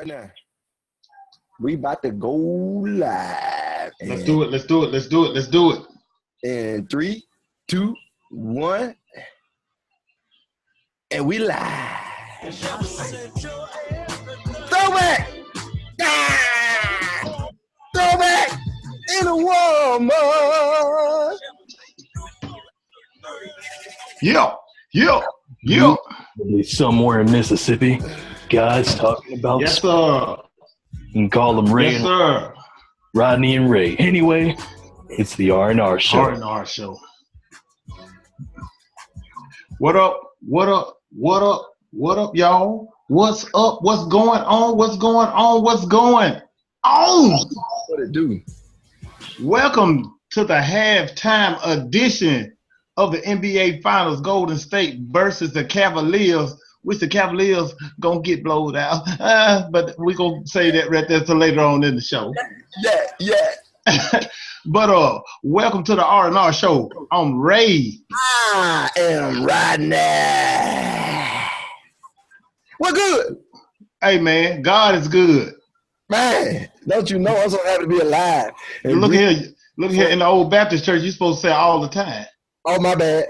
Right now, we about to go live. Let's do it. Let's do it. Let's do it. Let's do it. And 3, 2, 1, and we live. Throwback! Ah! Throwback in a woman. Yeah. Somewhere in Mississippi, guys talking about Yes, sir. You can call them Ray Yes, sir. Rodney and Ray. Anyway, it's the R&R show. R&R show. What up? What up? What up? What up, y'all? What's up? What's going on? What's going on? What's going on? What it do? Welcome to the halftime edition of the NBA Finals. Golden State versus the Cavaliers, which the Cavaliers gonna get blowed out. But we gonna say that right there till later on in the show. Yeah. But welcome to the R&R show. I'm Ray. I am Rodney. What good? Hey man, God is good. Man, don't you know I'm so happy to be alive. And Look here in the old Baptist church, you're supposed to say all the time. Oh, my bad.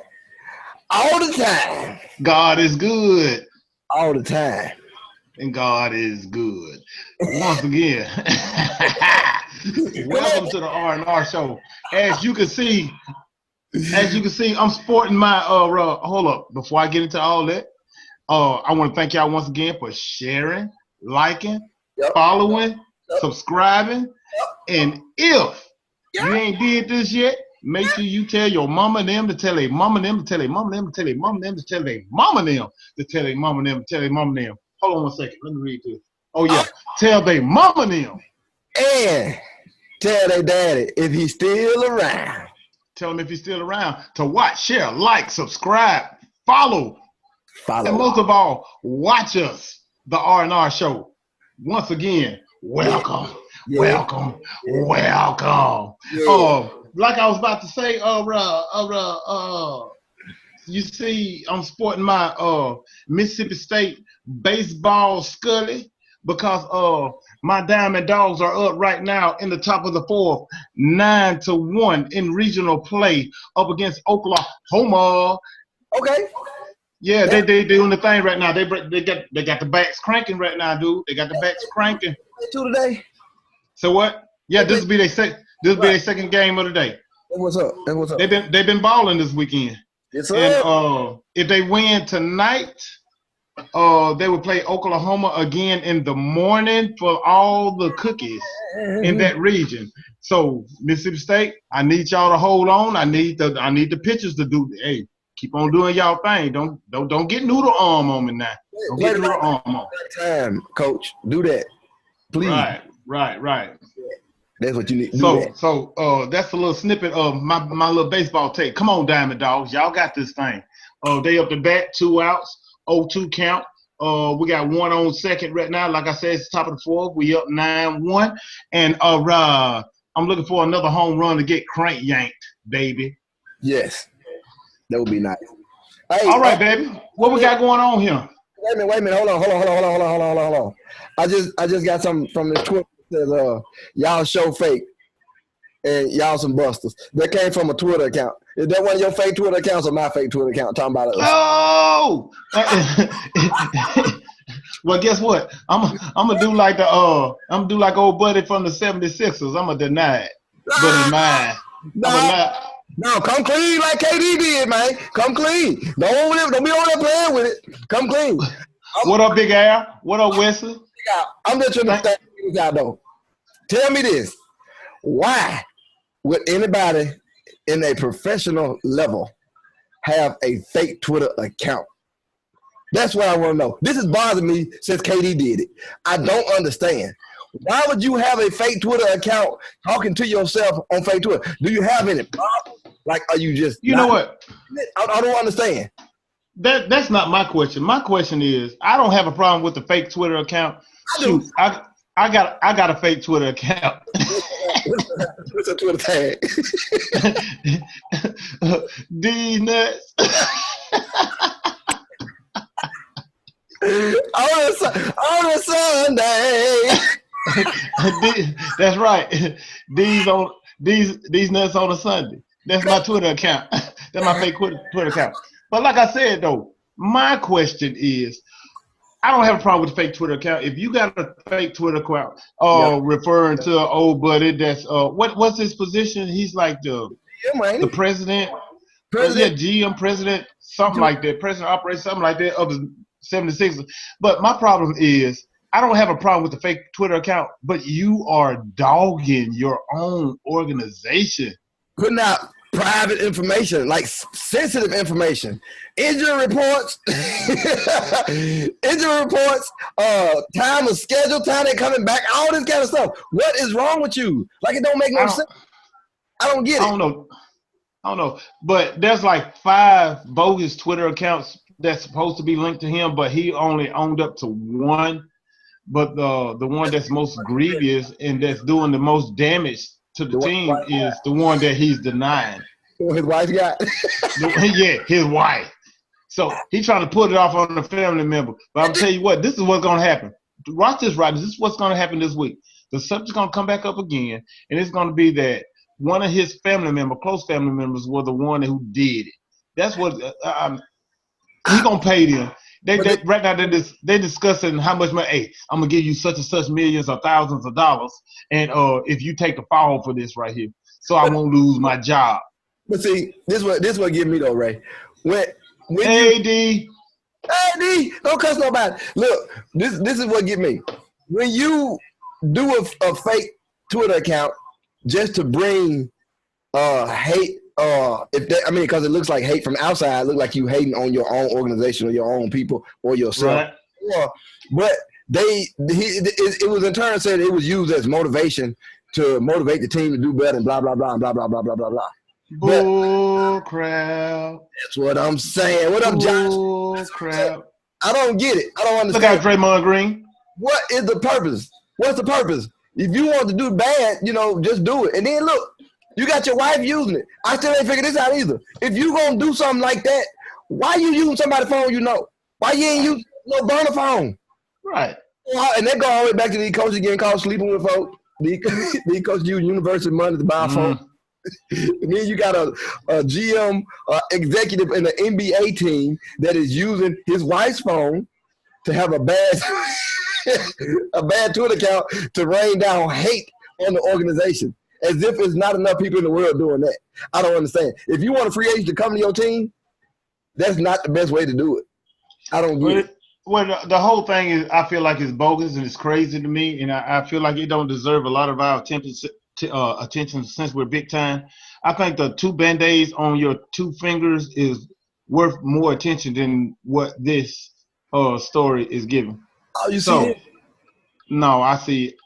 All the time. God is good. All the time. And God is good. Once again, welcome to the R&R show. As you can see, I'm sporting my hold up. Before I get into all that, I want to thank y'all once again for sharing, liking, following, subscribing. And if you ain't did this yet, make sure you tell your mama and them to tell their mama and them to tell their mama and them to tell their mama and them to tell their mama and them to tell their mama and them to tell their mama and them. Hold on one second. Let me read this. Oh, yeah. Tell their mama and them. And tell their daddy if he's still around. Tell him if he's still around to watch, share, like, subscribe, follow. And most of all, watch us, the R&R show. Once again, welcome. Yeah. Welcome. Yeah. Welcome. Yeah. Like I was about to say, you see, I'm sporting my Mississippi State baseball scully because my Diamond Dogs are up right now in the top of the fourth, 9-1 in regional play up against Oklahoma. Okay. Yeah, they doing the thing right now. They got the backs cranking right now, dude. They got the backs cranking. Two today. So what? Yeah, this will be their second game of the day. What's up? What's up? They've been balling this weekend. Yes, sir. And if they win tonight, they will play Oklahoma again in the morning for all the cookies in that region. So Mississippi State, I need y'all to hold on. I need the pitchers to do. Hey, keep on doing y'all thing. Don't get noodle arm on me now. Don't get noodle arm on. Time, coach. Do that, please. Right. That's what you need. So that's a little snippet of my little baseball take. Come on, Diamond Dogs, y'all got this thing. They up to bat, 2 outs, 0-2 count. We got 1 on second right now. Like I said, it's the top of the fourth. We up 9-1, and I'm looking for another home run to get crank yanked, baby. Yes, that would be nice. Hey, all right, baby. What we got going on here? Wait a minute. Hold on. I just got something from the Twitter that says y'all show fake and y'all some busters. That came from a Twitter account. Is that one of your fake Twitter accounts or my fake Twitter account? Talking about us. Oh. Well, guess what? I'm gonna do like old buddy from the 76ers. I'm gonna deny it, but it's mine. No, come clean like KD did, man. Come clean. Don't be on there playing with it. Come clean. What up, Big Al? What up, Wesley? I'm just trying to think this out, though. Tell me this. Why would anybody in a professional level have a fake Twitter account? That's what I want to know. This has bothered me since KD did it. I don't understand. Why would you have a fake Twitter account talking to yourself on fake Twitter? Do you have any problem? Like, are you just know what? I don't understand. That's not my question. My question is, I don't have a problem with the fake Twitter account. Shoot, I got a fake Twitter account. What's a Twitter tag? D nuts. On a Sunday. That's right. These nuts on a Sunday. That's my Twitter account. That's my fake Twitter account. But like I said though, my question is, I don't have a problem with the fake Twitter account. If you got a fake Twitter account, referring to an old buddy that's what's his position? He's like the president. GM president, something like that. President operates something like that of the 76ers. But my problem is, I don't have a problem with the fake Twitter account, but you are dogging your own organization. Putting out private information, like sensitive information. Injury reports, time of schedule, time they're coming back, all this kind of stuff. What is wrong with you? Like, it don't make no sense. I don't get it. I don't know. But there's like 5 bogus Twitter accounts that's supposed to be linked to him, but he only owned up to one. But the one that's most grievous and that's doing the most damage to the team is the one that he's denying. His wife got? Yeah, his wife. So he's trying to put it off on the family member. But I'll tell you what, this is what's going to happen. Watch this, right? This is what's going to happen this week. The subject's going to come back up again, and it's going to be that one of his close family members, were the one who did it. That's what he's going to pay them. Right now they're discussing how much money. Hey, I'm gonna give you such and such millions or thousands of dollars, and if you take the fall for this right here, so I won't lose my job. But see, this what get me though, Ray. When AD, don't cuss nobody. Look, this is what get me. When you do a fake Twitter account just to bring hate. Because it looks like hate from outside, it looks like you hating on your own organization or your own people or yourself. Right. Yeah, but it was in turn said it was used as motivation to motivate the team to do better and blah blah blah blah blah blah blah blah blah. Bull crap. That's what I'm saying. What up, Josh? Bull crap. I don't get it. I don't understand. Look at Draymond Green. What is the purpose? What's the purpose? If you want to do bad, just do it. And then look. You got your wife using it. I still ain't figured this out either. If you gonna do something like that, why you using somebody's phone Why you ain't using no burner phone? Right. And they go all the way back to these coaches getting caught sleeping with folks. These coaches use university money to buy a phone. And then you got a GM executive in the NBA team that is using his wife's phone to have a bad Twitter account to rain down hate on the organization. As if there's not enough people in the world doing that. I don't understand. If you want a free agent to come to your team, that's not the best way to do it. I don't get it. Well, the whole thing is, I feel like it's bogus and it's crazy to me, and I feel like it don't deserve a lot of our attention since we're big time. I think the 2 Band-Aids on your 2 fingers is worth more attention than what this story is giving. Oh, you see it? No, I see it.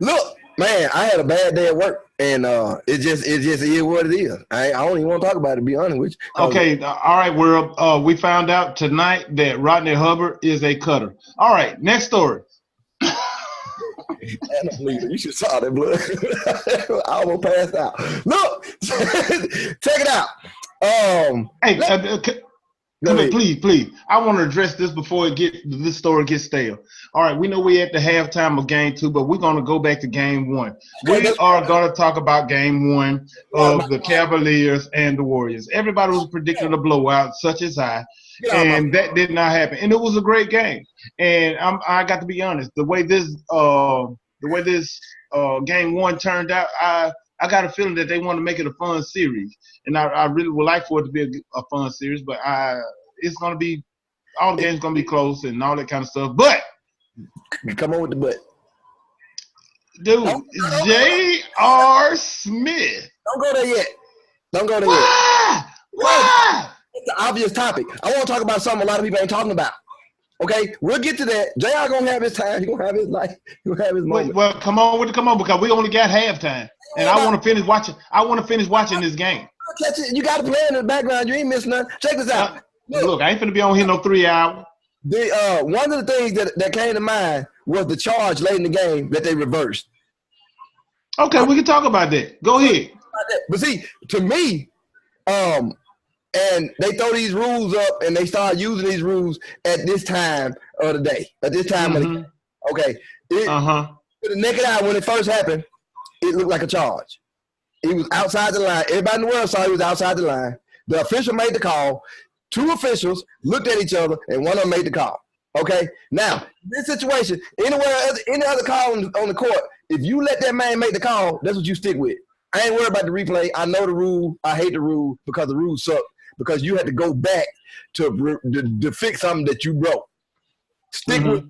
Look, man, I had a bad day at work, and it just is what it is. I don't even want to talk about it, to be honest with you. Okay, all right, world. We found out tonight that Rodney Hubbard is a cutter. All right, next story. You should saw that, blood. I almost passed out. Look, check it out. Please. I want to address this before this story gets stale. All right, we know we're at the halftime of game 2, but we're going to go back to game 1. We are going to talk about game 1 of the Cavaliers and the Warriors. Everybody was predicting a blowout, such as I, and that did not happen. And it was a great game. And I got to be honest, the way this game 1 turned out, I got a feeling that they want to make it a fun series, and I really would like for it to be a fun series. But it's going to be all the games going to be close and all that kind of stuff. But come on with the but, dude, J.R. Smith. Don't go there yet. Why? It's an obvious topic. I want to talk about something a lot of people ain't talking about. Okay, we'll get to that. JR gonna have his time. He gonna have his life. He gonna have his moment. Well, come on, because we only got halftime, and I want to finish watching. I want to finish watching this game. You got to play in the background. You ain't missing nothing. Check this out. Look, I ain't finna be on here no 3 hours. One of the things that came to mind was the charge late in the game that they reversed. Okay, we can talk about that. Go ahead. But see, to me, And they throw these rules up, and they start using these rules at this time of the day, at this time of the game. Okay. To the naked eye, when it first happened, it looked like a charge. He was outside the line. Everybody in the world saw he was outside the line. The official made the call. Two officials looked at each other, and one of them made the call. Okay? Now, in this situation, any other call on the court, if you let that man make the call, that's what you stick with. I ain't worried about the replay. I know the rule. I hate the rule because the rules suck. Because you had to go back to fix something that you broke. Stick with,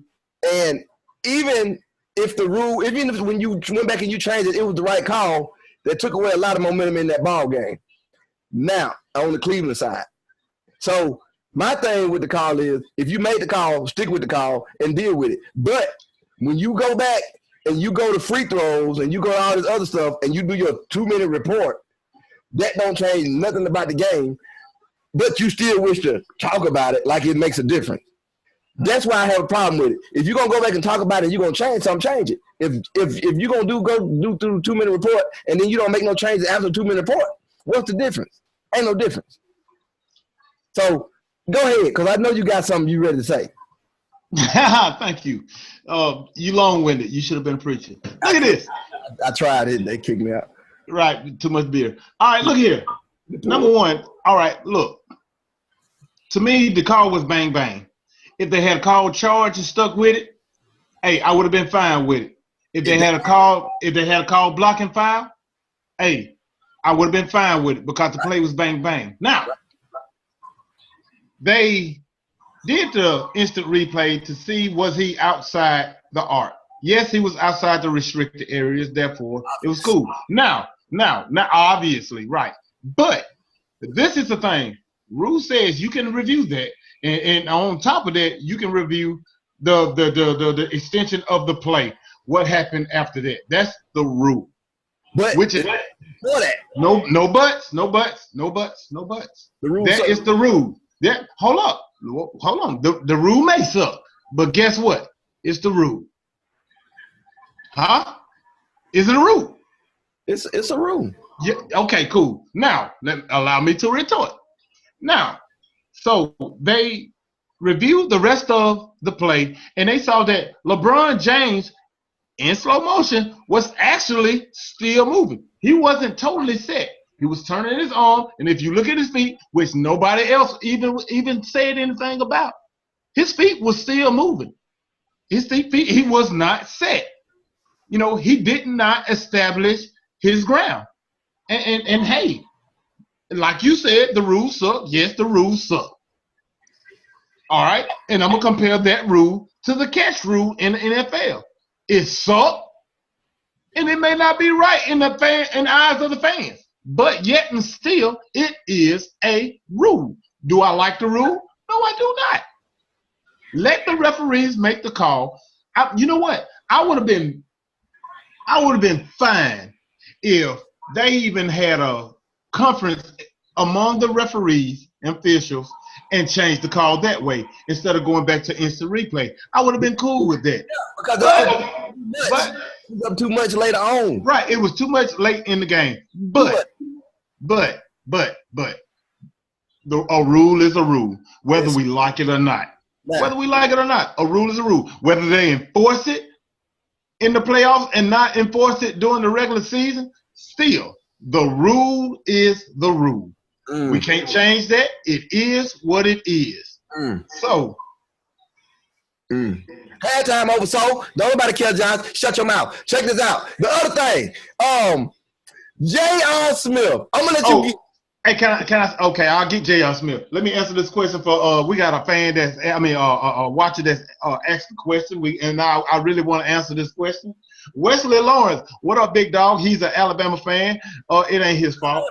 and even if when you went back and you changed it, it was the right call. That took away a lot of momentum in that ball game. Now on the Cleveland side, so my thing with the call is, if you made the call, stick with the call and deal with it. But when you go back and you go to free throws and you go to all this other stuff and you do your 2-minute report, that don't change nothing about the game. But you still wish to talk about it like it makes a difference. That's why I have a problem with it. If you're gonna go back and talk about it, you're gonna change something, change it. If you're gonna go through the 2-minute report and then you don't make no changes after the 2-minute report, what's the difference? Ain't no difference. So go ahead, because I know you got something you ready to say. Thank you. You long-winded. You should have been preaching. Look at this. I tried it. They kicked me out. Right. Too much beer. All right. Look here. Number one. All right. Look. To me, the call was bang bang. If they had called charge and stuck with it, hey, I would have been fine with it. If they had a call blocking foul, hey, I would have been fine with it because the play was bang bang. Now, they did the instant replay to see was he outside the arc. Yes, he was outside the restricted areas, therefore it was cool. Now, obviously, right. But this is the thing. Rule says you can review that, and on top of that, you can review the extension of the play. What happened after that? That's the rule. But which is for that. No buts. The rule. That is the rule. That hold on. The rule may suck, but guess what? It's the rule. Huh? Is it a rule? It's a rule. Yeah. Okay. Cool. Now, allow me to retort. Now, so they reviewed the rest of the play, and they saw that LeBron James, in slow motion, was actually still moving. He wasn't totally set. He was turning his arm, and if you look at his feet, which nobody else even said anything about, his feet was still moving. His feet, he was not set. You know, he did not establish his ground. And hey, like you said, the rules suck. Yes, the rules suck. All right, and I'm gonna compare that rule to the catch rule in the NFL. It sucked, and it may not be right in the eyes of the fans, but yet and still, it is a rule. Do I like the rule? No, I do not. Let the referees make the call. You know what? I would have been fine if they even had a conference among the referees and officials and changed the call that way instead of going back to instant replay. I would have been cool with that. Because it was up too much later on. Right, it was too much late in the game. But a rule is a rule, whether we like it or not. Man. Whether we like it or not, a rule is a rule. Whether they enforce it in the playoffs and not enforce it during the regular season, still, the rule is the rule. We can't change that. It is what it is. So. Halftime over, so don't nobody care, John. Shut your mouth. Check this out. The other thing, J.R. Smith. I'm gonna let you get. Hey, can I? Okay, I'll get J.R. Smith. Let me answer this question for. We got a fan a watcher that's asked the question. I really want to answer this question. Wesley Lawrence, what up, big dog? He's an Alabama fan. It ain't his fault.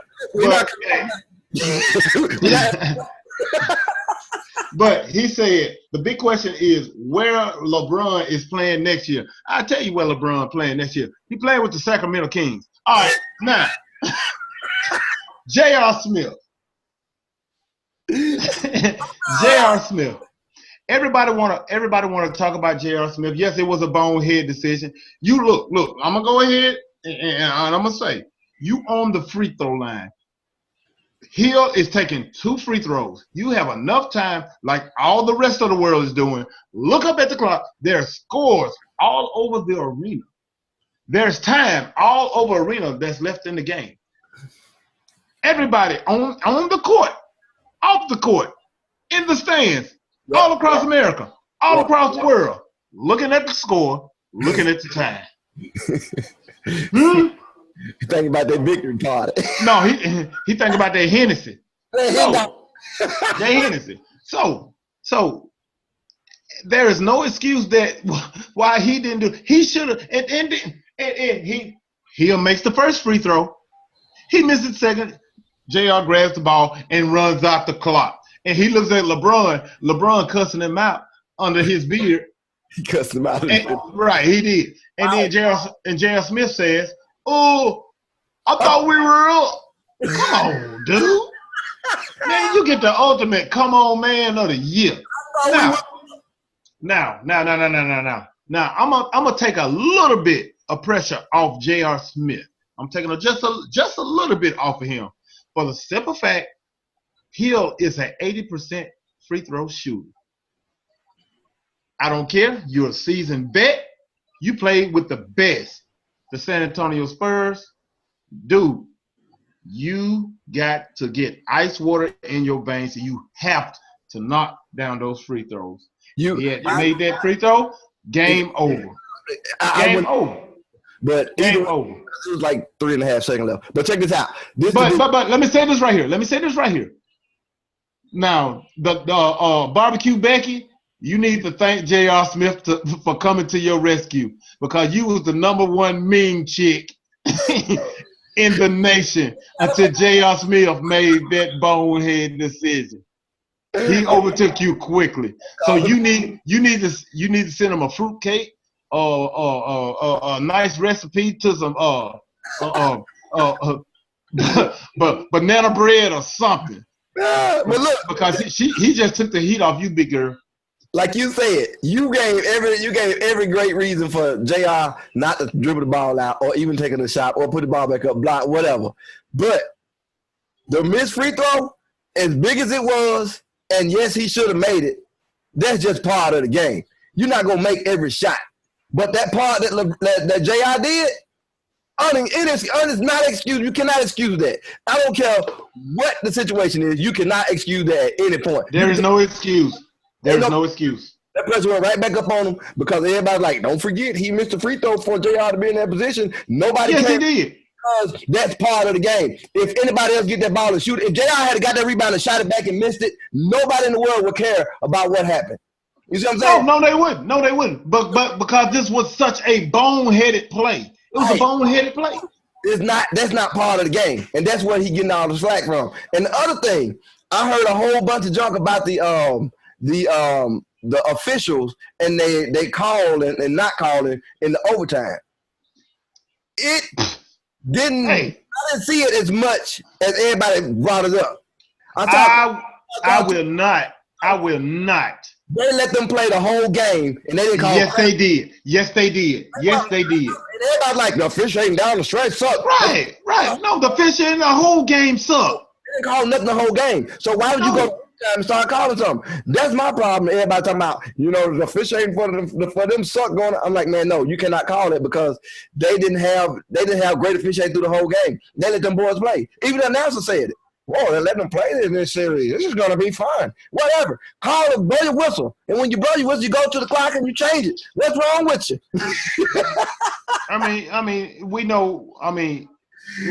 But he said the big question is where LeBron is playing next year. I'll tell you where LeBron playing next year. He playing with the Sacramento Kings. All right, now J.R. Smith. J.R. Smith. Everybody want to talk about J.R. Smith. Yes, it was a bonehead decision. You look. I'm gonna go ahead and I'm gonna say you on the free throw line. Hill is taking 2 free throws. You have enough time, like all the rest of the world is doing. Look up at the clock. There are scores all over the arena. There's time all over arena that's left in the game. Everybody on the court, off the court, in the stands, all across America, all across the world, looking at the score, looking at the time. You think about that victory party. No, he think about that Hennessy. That Hennessy. So there is no excuse that why he didn't do. He should have. And Hill makes the first free throw. He misses second. JR grabs the ball and runs out the clock. And he looks at LeBron. LeBron cussing him out under his beard. He cussed him out. Right, he did. And then J.R. Smith says, "Oh, I thought we were up." Come on, dude. Man, you get the ultimate come on man of the year. Now, I'm gonna take a little bit of pressure off J.R. Smith. I'm taking just a little bit off of him. For the simple fact, Hill is an 80% free throw shooter. I don't care. You're a seasoned vet. You played with the best. The San Antonio Spurs. Dude, you got to get ice water in your veins, and you have to knock down those free throws. You made that free throw, game over. Game over. But game over. It was like 3.5 seconds left. But check this out. But let me say this right here. Now, the barbecue Becky, you need to thank J.R. Smith for coming to your rescue, because you was the #1 mean chick in the nation until J.R. Smith made that bonehead decision. He overtook you quickly. So you need to send him a fruit cake or a nice recipe to some banana bread or something. But look, because he just took the heat off you, big girl. Like you said, you gave every great reason for JR not to dribble the ball out or even taking a shot or put the ball back up, block, whatever. But the missed free throw, as big as it was, and yes, he should have made it, that's just part of the game. You're not going to make every shot. But that part that JR did, it is not excused. You cannot excuse that. I don't care what the situation is. You cannot excuse that at any point. There is no excuse. There's no excuse. That pressure went right back up on him because everybody's like, don't forget, he missed a free throw for JR to be in that position. Nobody yes, can. He did. Because that's part of the game. If anybody else get that ball and shoot it, if JR had got that rebound and shot it back and missed it, nobody in the world would care about what happened. You see what I'm saying? No, they wouldn't. No, they wouldn't. But because this was such a boneheaded play. It was a boneheaded play. That's not part of the game. And that's where he getting all the slack from. And the other thing, I heard a whole bunch of junk about the officials and they calling and not calling in the overtime. It didn't. I didn't see it as much as everybody brought it up. I will not. They let them play the whole game and they didn't call. Yes, they did. Yes, they did. Yes, they did. And everybody's like, the officiating down the stretch sucked. Right. No, the officiating the whole game sucked. They didn't call nothing the whole game. So why would you go and start calling something? That's my problem. Everybody talking about, the officiating for them suck going on. I'm like, man, no, you cannot call it because they didn't have great officiating through the whole game. They let them boys play. Even the announcer said it. Whoa, they let them play in this series. This is gonna be fun. Whatever. Call it, blow your whistle. And when you blow your whistle, you go to the clock and you change it. What's wrong with you? I mean, we know. I mean,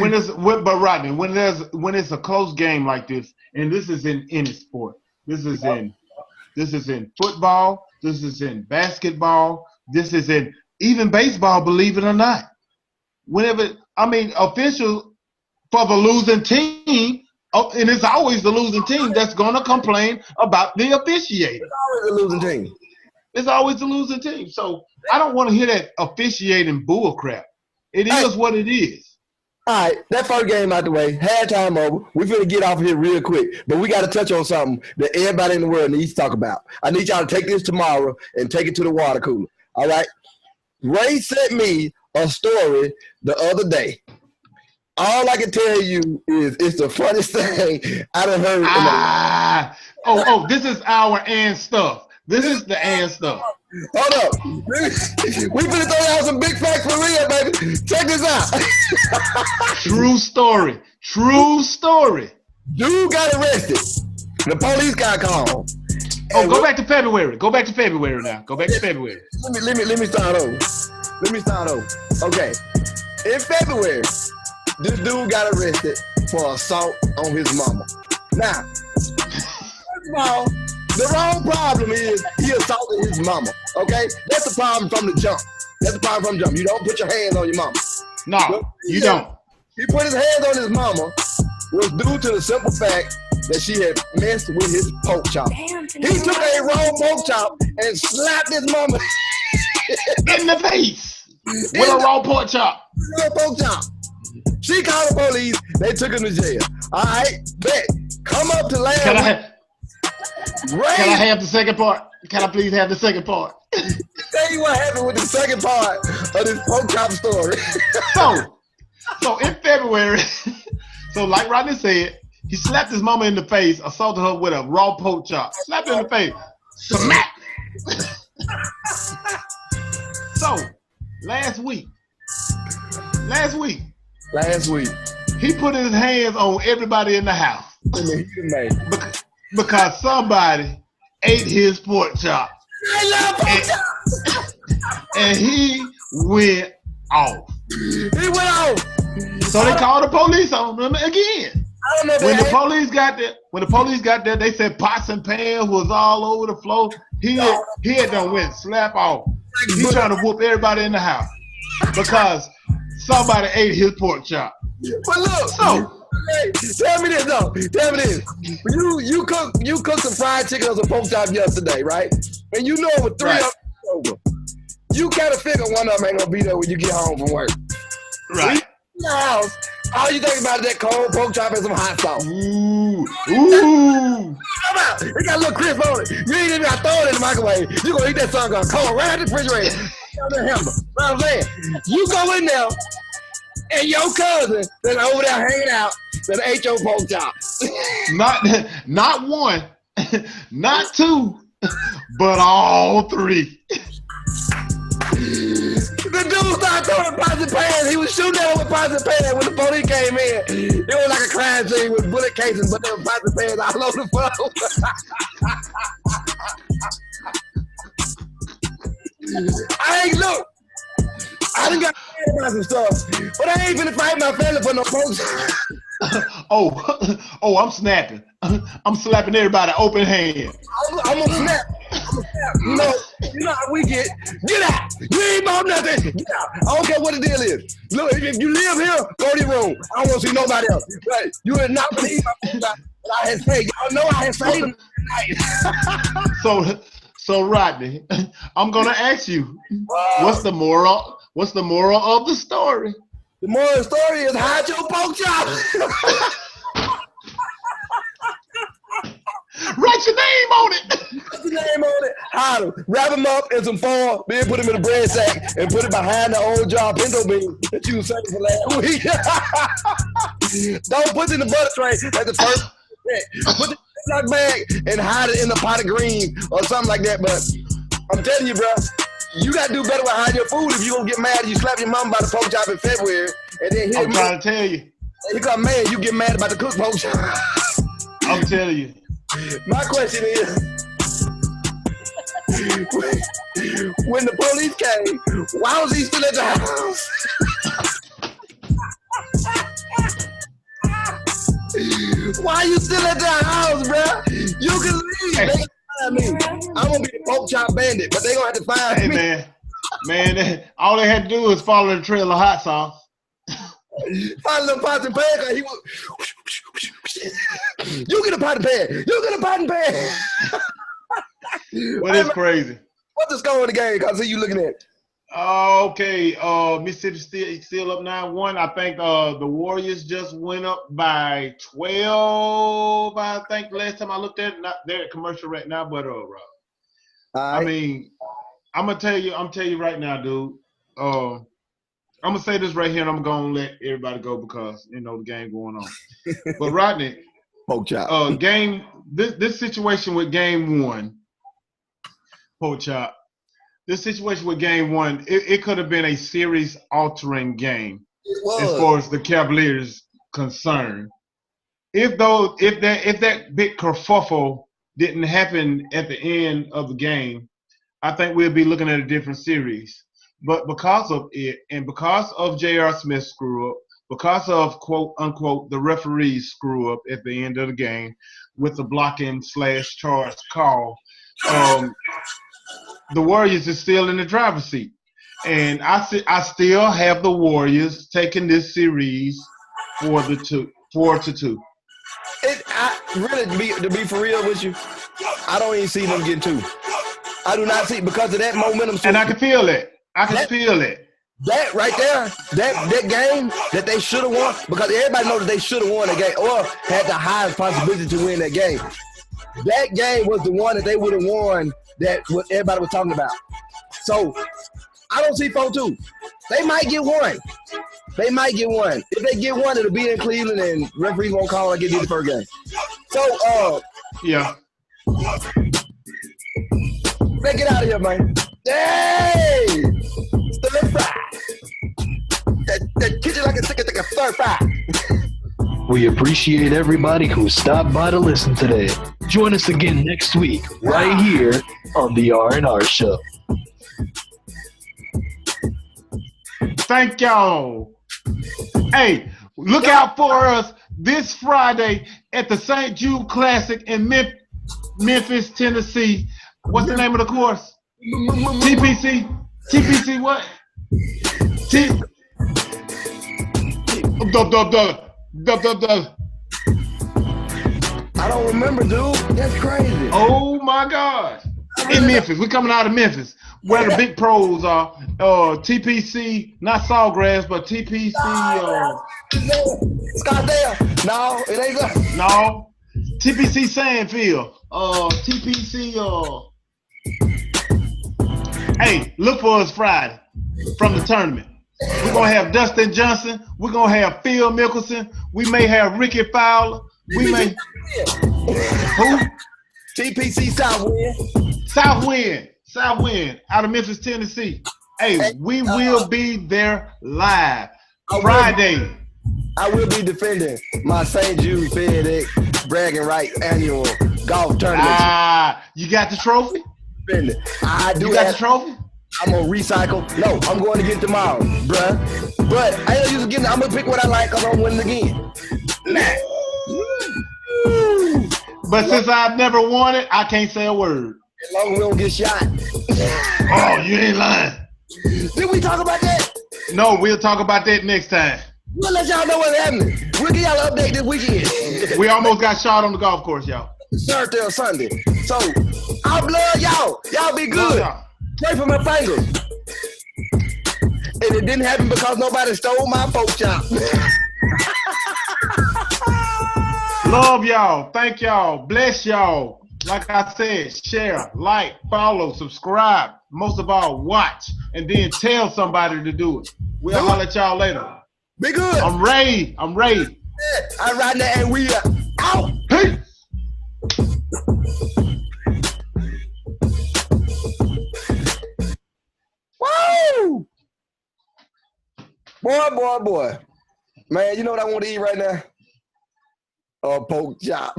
Rodney, when it's a close game like this, and this is in any sport. This is in football. This is in basketball. This is in even baseball. Believe it or not, officials for the losing team. And it's always the losing team that's going to complain about the officiating. It's always the losing team. It's always the losing team. So I don't want to hear that officiating bull crap. It is what it is. All right, that first game out the way. Halftime over. We're going to get off here real quick. But we got to touch on something that everybody in the world needs to talk about. I need y'all to take this tomorrow and take it to the water cooler. All right? Ray sent me a story the other day. All I can tell you is it's the funniest thing I done heard. This is our and stuff. This is the and stuff. Hold up. We finna throw out some big facts for real, baby. Check this out. True story. True story. Dude got arrested. The police got called. Oh, go back to February. Go back to February now. Go back to February. Let me start over. Okay. In February, this dude got arrested for assault on his mama. Now, first of all, the wrong problem is he assaulted his mama. Okay? That's the problem from the jump. You don't put your hands on your mama. No, you don't. He put his hands on his mama was due to the simple fact that she had messed with his pork chop. He took a raw pork chop and slapped his mama in the face with a raw pork chop. She called the police. They took him to jail. All right, bet. Come up to last Can I have the second part? Can I please have the second part? Tell you what happened with the second part of this pork chop story. So in February, so like Rodney said, he slapped his mama in the face, assaulted her with a raw pork chop. Slapped her in the face. Smack! So, last week, he put his hands on everybody in the house. Because somebody ate his pork chop. I love pork chop! And he went off. So they called the police on him again. When the police got there, they said pots and pans was all over the floor. He had done went slap off. He trying to whoop everybody in the house because somebody ate his pork chop. But look, hey, tell me this though. You cooked some fried chicken or some pork chop yesterday, right? And you know it was 3 of them over. You kind of figure one of them ain't gonna be there when you get home from work. Right. In the house, all you think about is that cold pork chop and some hot sauce. Ooh. It got a little crisp on it. You ain't even got to throw it in the microwave. You gonna eat that sucker cold right out the refrigerator. You know what I'm saying? You go in there and your cousin that's over there hanging out that ate your pork chop. Not one, not two, but all three. The dude started throwing pots and pans. He was shooting at him with pots and pans when the police came in. It was like a crime scene with bullet casings, but there were pots and pans all over the floor. I done got mad about some stuff, but I ain't finna fight my family for no folks. I'm snapping. I'm slapping everybody open hand. I'm gonna snap. You know how we get out. You ain't about nothing. Get out. I don't care what the deal is. Look, if you live here, go to your room. I don't want to see nobody else. Right? You would not believe what I had said. Y'all know I had said tonight. So Rodney, I'm gonna ask you, what's the moral of the story? The moral of the story is hide your pork chop. Write your name on it. Hide them. Wrap them up in some foil, then put them in a bread sack and put it behind the old jar of pinto beans that you was saving for last week. Don't put it in the butter tray. That's the first thing. Put it in a Ziploc bag and hide it in a pot of green or something like that. But I'm telling you, bro, you got to do better with hiding your food if you going to get mad and you slap your mom by the pork chop in February and then hit I'm trying to tell you. You got mad, you get mad about the cooked pork chop. I'm telling you. My question is, when the police came, why was he still at the house? Why you still at the house, bro? You can leave. Hey. They can find me. I'm gonna be the pork chop bandit, but they gonna have to find me. Man, all they had to do was follow the trail of hot sauce. Follow them pots and pans. He was. You get a pot and pan. What is crazy? What's the score in the game? Cause I see you looking at it. Okay, Mississippi still up 9-1. I think the Warriors just went up by 12. I think last time I looked at it, not they're at commercial right now, but I mean, I'm tell you right now, dude. I'm gonna say this right here, and I'm gonna let everybody go because you know the game going on. But Rodney, Pork chop. This situation with game one, Pork chop. This situation with game one, it could have been a series altering game as far as the Cavaliers concerned. If that big kerfuffle didn't happen at the end of the game, I think we'll be looking at a different series. But because of it, and because of J.R. Smith's screw up, because of quote unquote the referee's screw up at the end of the game with the blocking / charge call, the Warriors is still in the driver's seat. And I still have the Warriors taking this series 4-2. To be for real with you, I don't even see them getting 2. I do not see because of that momentum. And I can feel it. Feel it. That right there, that game that they should have won, because everybody knows that they should have won that game or had the highest possibility to win that game. That game was the one that they would have won that what everybody was talking about. So I don't see 4-2. They might get one. If they get one, it'll be in Cleveland and referees won't call and get the first game. So yeah. Let's get out of here, man. Hey! Stir fry. That kitchen like a stir fry. We appreciate everybody who stopped by to listen today. Join us again next week, right here on the R&R Show. Thank y'all. Hey, look out for us this Friday at the St. Jude Classic in Memphis, Tennessee. What's the name of the course? TPC? TPC what? I don't remember, dude. That's crazy. Oh my God. In Memphis. We're coming out of Memphis. Where the big pros are. TPC, not Sawgrass, but TPC. Scottsdale. No, it ain't good. No. TPC Sandfield. TPC. Hey, look for us Friday from the tournament. We're going to have Dustin Johnson. We're going to have Phil Mickelson. We may have Ricky Fowler. We may. Who? TPC Southwind. Southwind out of Memphis, Tennessee. Hey, we will be there live Friday. I will be defending my St. Jude FedEx bragging rights annual golf tournament. You got the trophy? I do. You got the trophy? I'm gonna recycle. No, I'm going to get it tomorrow, bruh. But I ain't used to get it. I'm gonna pick what I like because I'm winning again. Nah. But since I've never won it, I can't say a word. As long as we don't get shot. Oh, you ain't lying. Did we talk about that? No, we'll talk about that next time. We'll let y'all know what's happening. We'll give y'all an update this weekend. We almost got shot on the golf course, y'all. Thursday or Sunday. So, I'll blood y'all. Y'all be good. Pray for my fingers. And it didn't happen because nobody stole my pork chop. Love y'all. Thank y'all. Bless y'all. Like I said, share, like, follow, subscribe. Most of all, watch. And then tell somebody to do it. We'll holler at y'all later. Be good. I'm Ray. I'm right now, and we are out. Peace. Woo! Boy. Man, you know what I want to eat right now? A pork chop.